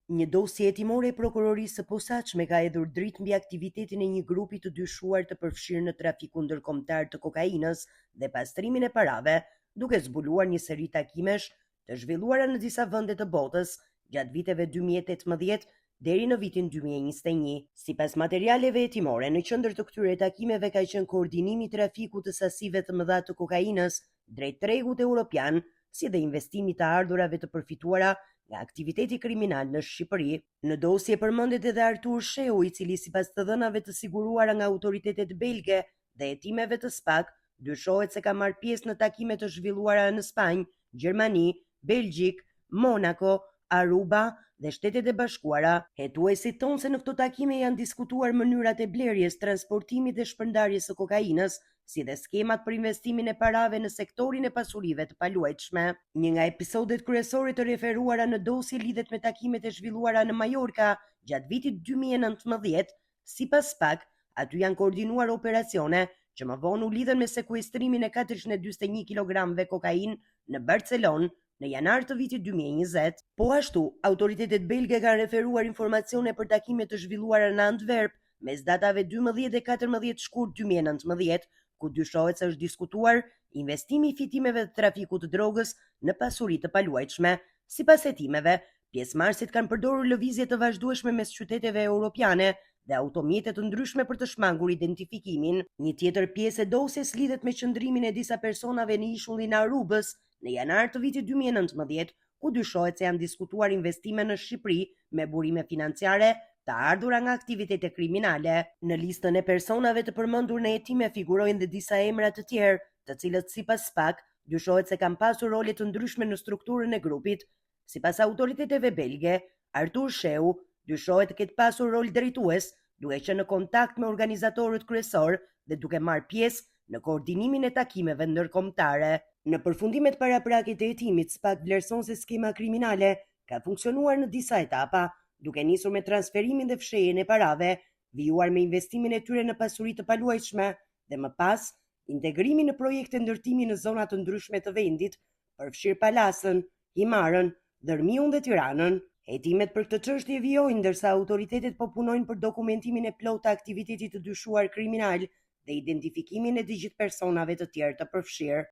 Një dosje hetimore e prokurorisë së posaçme ka hedhur dritë mbi aktivitetin e një grupi të dyshuar të përfshirë në trafikun ndërkombëtar të kokainës dhe pastrimin e parave, duke zbuluar një seri takimesh të zhvilluara në disa vende të botës gjatë viteve 2018 deri në vitin 2021. Sipas materialeve hetimore, në qendër të këtyre takimeve ka qenë koordinimi i trafikut të sasive të mëdha të kokainës drejt tregut evropian, si dhe investimi të ardhurave të përfituara nga aktiviteti kriminal në Shqipëri. Në dosje përmendet edhe Artur Sheu, i cili sipas të dhënave të siguruara nga autoritetet belge dhe hetimeve të SPAK, dyshohet se ka marrë pjesë në takime të zhvilluara në Spanjë, Gjermani, Belgjik, Monako, Aruba dhe Shtetet e Bashkuara. Hetuesit thonë se në këto takime janë diskutuar mënyrat e blerjes, transportimit dhe shpërndarjes së kokainës, si dhe skemat për investimin e parave në sektorin e pasurive të paluajtshme. Një nga episodet kryesore të referuara në dosje lidhet me takimet e zhvilluara në Majorka gjatë vitit 2019, sipas SPAK, aty janë koordinuar operacione që më vonë u lidhen me sekuestrimin e 441 kg kokainë në Barcelonë në janar të vitit 2020. Po ashtu, autoritetet belge kanë referuar informacione për takime të zhvilluara në Antwerp mes datave 12 dhe 14 shkurt 2019, ku dyshohet se është diskutuar investimi i fitimeve të trafikut të drogës në pasuri të paluajtshme. Sipas hetimeve, pjesëmarrësit kanë përdorur lëvizje të vazhdueshme mes qyteteve europiane dhe automjete të ndryshme për të shmangur identifikimin. Një tjetër pjesë e dosjes lidhet me qëndrimin e disa personave në ishullin e Arubës në janar të vitit 2019, ku dyshohet se janë diskutuar investime në Shqipëri me burime financiare të ardhura nga aktivitete kriminale. Në listën e personave të përmendur në hetime figurojnë dhe disa emra të tjerë, të cilët sipas SPAK dyshohet se kanë pasur role të ndryshme në strukturën e grupit. Sipas autoriteteve belge, Artur Sheu dyshohet të ketë pasur rol drejtues, duke qenë në kontakt me organizatorët kryesor dhe duke marrë pjesë në koordinimin e takimeve ndërkombëtare. Në përfundimet paraprake të hetimit, SPAK vlerëson se skema kriminale ka funksionuar në disa etapa, duke nisur me transferimin dhe fshehjen e parave, vijuar me investimin e tyre në pasuri të paluajtshme dhe më pas integrimin në projekte ndërtimi në zona të ndryshme të vendit, përfshirë Palasën, Himarën, Dërmiun dhe Tiranën. Hetimet për këtë çështje vijojnë ndërsa autoritetet po punojnë për dokumentimin e plotë të aktivitetit të dyshuar kriminal dhe identifikimin e të gjithë personave të tjerë të përfshirë.